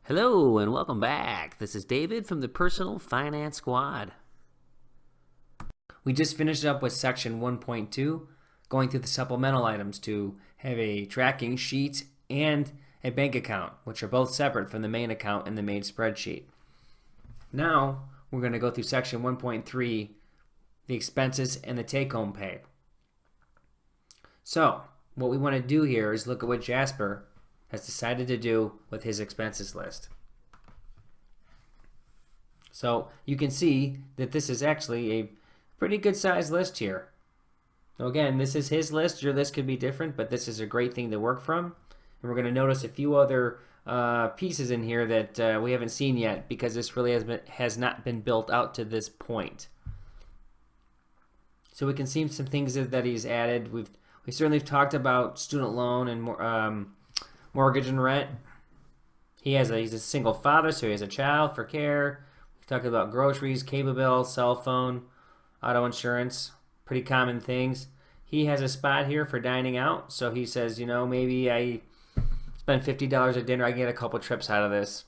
Hello and welcome back. This is David from the Personal Finance Squad. We just finished up with section 1.2, going through the supplemental items to have a tracking sheet and a bank account, which are both separate from the main account and the main spreadsheet. Now we're going to go through section 1.3, the expenses and the take-home pay. So what we want to do here is look at what Jasper has decided to do with his expenses list. So you can see that this is actually a pretty good sized list here. So again, this is his list. Your list could be different, but this is a great thing to work from. And we're going to notice a few other pieces in here that we haven't seen yet because this really has not been built out to this point. So we can see some things that he's added. We certainly talked about student loan and mortgage and rent. He's a single father, so he has a child for care. We talked about groceries, cable bill, cell phone, auto insurance, pretty common things. He has a spot here for dining out, so he says, maybe I spend $50 at dinner, I get a couple trips out of this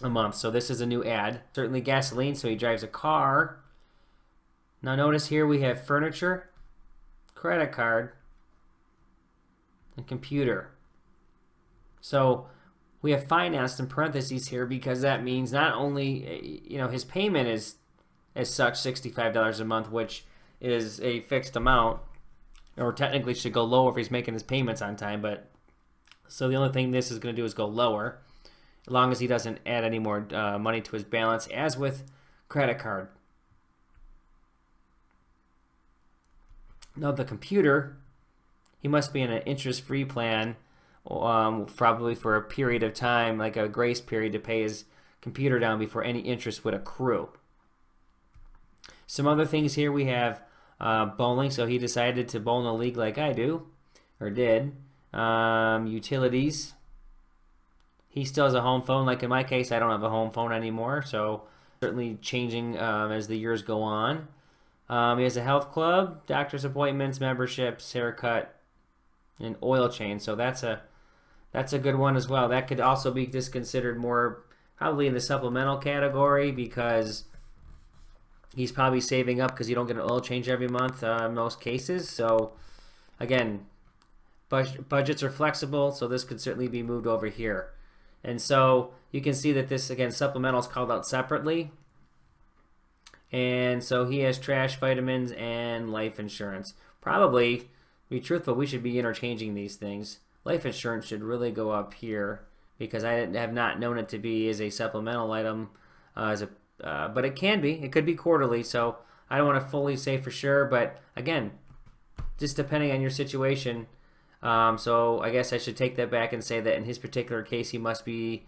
a month. So this is a new ad. Certainly gasoline, so he drives a car. Now notice here we have furniture, credit card, and computer. So we have financed in parentheses here because that means not only his payment is as such $65 a month, which is a fixed amount, or technically should go lower if he's making his payments on time. But so the only thing this is going to do is go lower, as long as he doesn't add any more money to his balance, as with credit card. Now the computer, he must be in an interest-free plan. Probably for a period of time, like a grace period, to pay his computer down before any interest would accrue. Some other things here we have bowling, so he decided to bowl in a league like I do, or did. Utilities. He still has a home phone. Like in my case, I don't have a home phone anymore, so certainly changing as the years go on. He has a health club, doctor's appointments, memberships, haircut, and oil change. So that's a good one as well. That could also be just considered more probably in the supplemental category because he's probably saving up because you don't get an oil change every month in most cases. So again, budgets are flexible, so this could certainly be moved over here. And so you can see that this, again, supplemental is called out separately. And so he has trash, vitamins, and life insurance. Probably, to be truthful, we should be interchanging these things. Life insurance should really go up here because I have not known it to be as a supplemental item, but it can be. It could be quarterly, so I don't want to fully say for sure. But again, just depending on your situation. So I guess I should take that back and say that in his particular case, he must be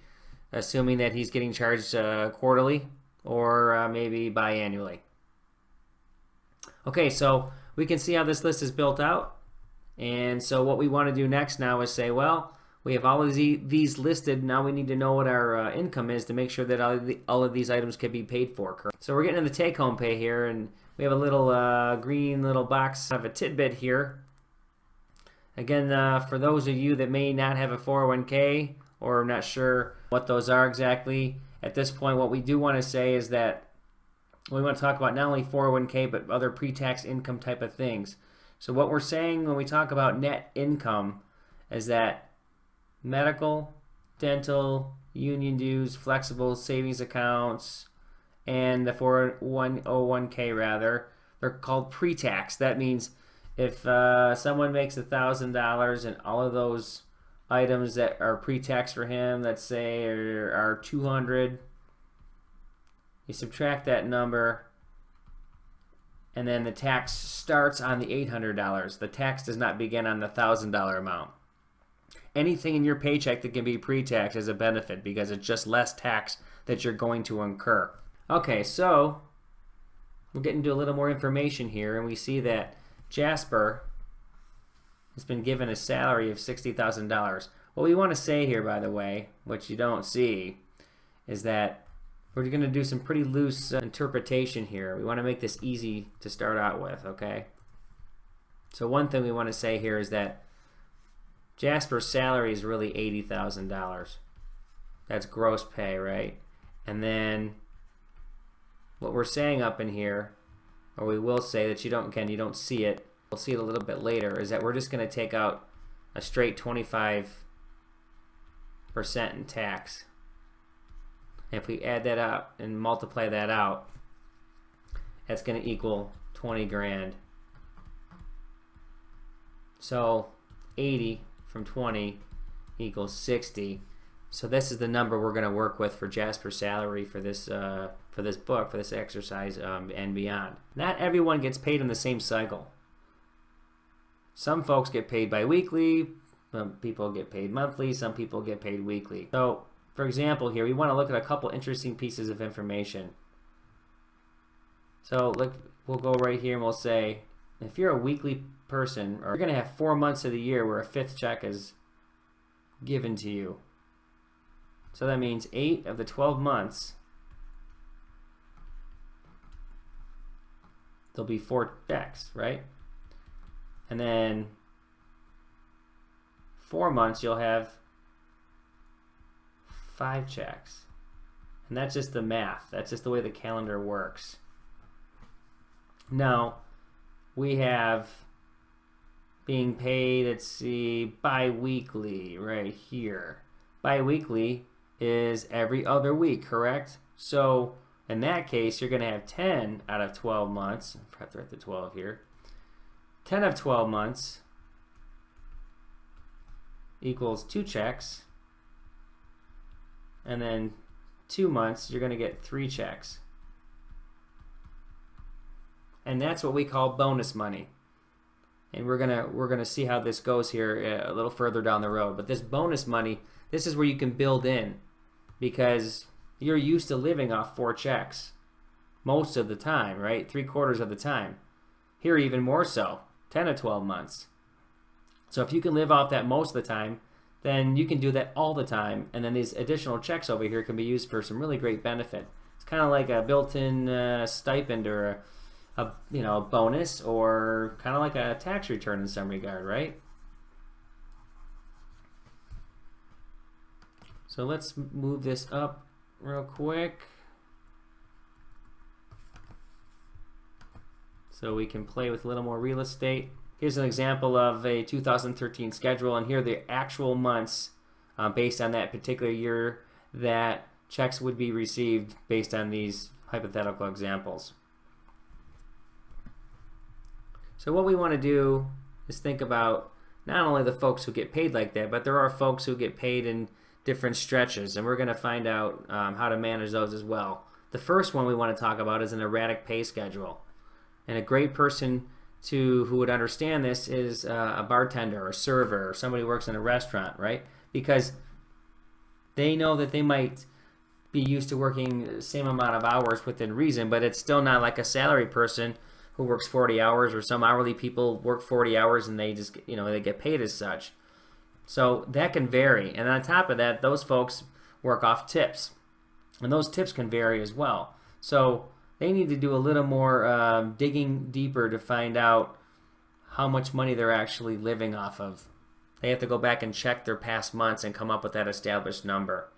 assuming that he's getting charged quarterly or maybe biannually. Okay, so we can see how this list is built out. And so what we want to do next now is say, well, we have all of these listed. Now we need to know what our income is to make sure that all of these items can be paid for. So we're getting to the take-home pay here, and we have a little green little box of a tidbit here. Again, for those of you that may not have a 401k or are not sure what those are exactly, at this point what we do want to say is that we want to talk about not only 401k but other pre-tax income type of things. So what we're saying when we talk about net income is that medical, dental, union dues, flexible savings accounts, and the 401k rather, they're called pre-tax. That means if someone makes $1,000 and all of those items that are pre-tax for him, let's say are 200, you subtract that number, and then the tax starts on the $800. The tax does not begin on the $1,000 amount. Anything in your paycheck that can be pre-tax is a benefit because it's just less tax that you're going to incur. Okay, so we're getting into a little more information here, and we see that Jasper has been given a salary of $60,000. What we want to say here, by the way, which you don't see, is that we're going to do some pretty loose interpretation here. We want to make this easy to start out with, okay? So one thing we want to say here is that Jasper's salary is really $80,000. That's gross pay, right? And then what we're saying up in here, or we will say that you don't see it, we'll see it a little bit later, is that we're just going to take out a straight 25% in tax. And if we add that up and multiply that out, that's going to equal 20 grand. So 80 from 20 equals 60. So this is the number we're going to work with for Jasper's salary for this book, for this exercise, and beyond. Not everyone gets paid in the same cycle. Some folks get paid bi-weekly, some people get paid monthly, some people get paid weekly. So, for example, here we want to look at a couple interesting pieces of information. So we'll go right here and we'll say, if you're a weekly person, or you're going to have 4 months of the year where a fifth check is given to you. So that means 8 of the 12 months, there'll be 4 checks, right? And then 4 months, you'll have 5 checks. And that's just the math. That's just the way the calendar works. Now, we have being paid, let's see, bi-weekly right here. Bi-weekly is every other week, correct? So in that case, you're going to have 10 out of 12 months. I forgot to write the 12 here. 10 of 12 months equals 2 checks. And then 2 months, you're going to get 3 checks. And that's what we call bonus money. And we're gonna see how this goes here a little further down the road. But this bonus money, this is where you can build in, because you're used to living off 4 checks most of the time, right? 3/4 of the time. Here even more so, 10 of 12 months. So if you can live off that most of the time, then you can do that all the time. And then these additional checks over here can be used for some really great benefit. It's kind of like a built-in stipend or a bonus, or kind of like a tax return in some regard, right? So let's move this up real quick so we can play with a little more real estate. Here's an example of a 2013 schedule, and here are the actual months based on that particular year that checks would be received based on these hypothetical examples. So what we want to do is think about not only the folks who get paid like that, but there are folks who get paid in different stretches, and we're going to find out how to manage those as well. The first one we want to talk about is an erratic pay schedule. And a great person who would understand this is a bartender or a server or somebody who works in a restaurant, right? Because they know that they might be used to working the same amount of hours within reason, but it's still not like a salary person who works 40 hours, or some hourly people work 40 hours and they just, they get paid as such. So that can vary. And on top of that, those folks work off tips. And those tips can vary as well. So they need to do a little more digging deeper to find out how much money they're actually living off of. They have to go back and check their past months and come up with that established number.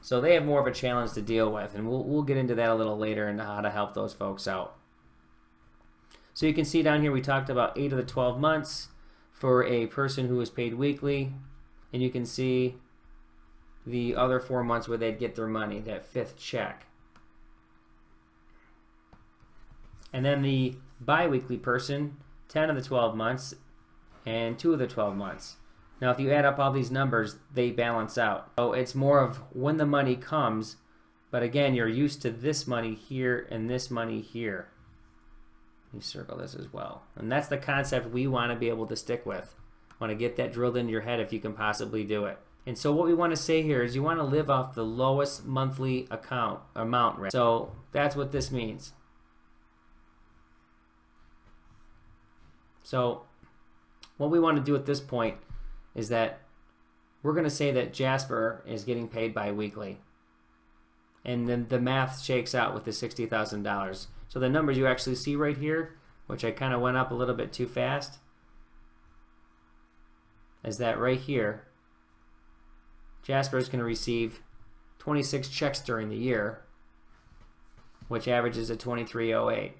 So they have more of a challenge to deal with. And we'll get into that a little later and how to help those folks out. So you can see down here we talked about 8 of the 12 months for a person who is paid weekly, and you can see the other 4 months where they'd get their money, that 5th check. And then the bi-weekly person, 10 of the 12 months and 2 of the 12 months. Now if you add up all these numbers, they balance out. So it's more of when the money comes, but again, you're used to this money here and this money here. You circle this as well. And that's the concept we want to be able to stick with. Want to get that drilled into your head if you can possibly do it. And so what we want to say here is you want to live off the lowest monthly amount rate. So that's what this means. So what we want to do at this point is that we're going to say that Jasper is getting paid bi-weekly. And then the math shakes out with the $60,000. So the numbers you actually see right here, which I kind of went up a little bit too fast, is that right here, Jasper is going to receive 26 checks during the year, which averages at 2308.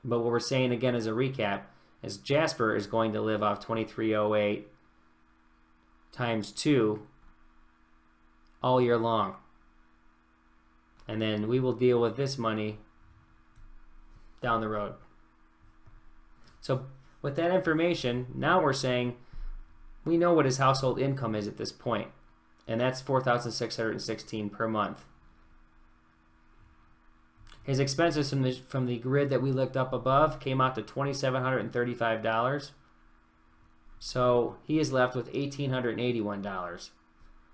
But what we're saying again as a recap is Jasper is going to live off 2308 times 2 all year long. And then we will deal with this money down the road. So with that information, now we're saying we know what his household income is at this point, and that's $4,616 per month. His expenses from the grid that we looked up above came out to $2,735. So he is left with $1,881.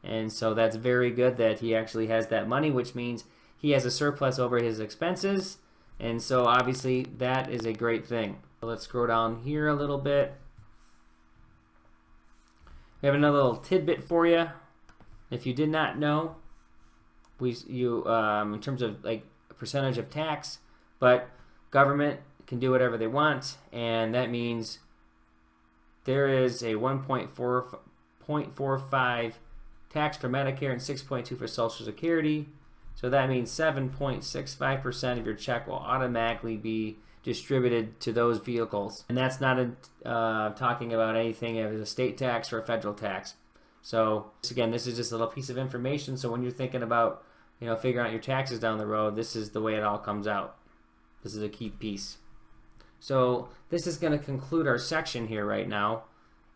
And so that's very good that he actually has that money, which means he has a surplus over his expenses. And so obviously that is a great thing. Let's scroll down here a little bit. We have another little tidbit for you. If you did not know, in terms of like percentage of tax, but government can do whatever they want, and that means there is a 1.45 tax for Medicare and 6.2 for Social Security. So that means 7.65% of your check will automatically be distributed to those vehicles, and that's not talking about anything as a state tax or a federal tax. So again, this is just a little piece of information. So when you're thinking about figuring out your taxes down the road, this is the way it all comes out. This is a key piece. So this is going to conclude our section here right now,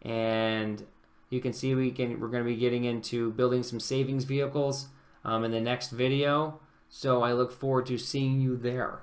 and you can see we're going to be getting into building some savings vehicles in the next video. So I look forward to seeing you there.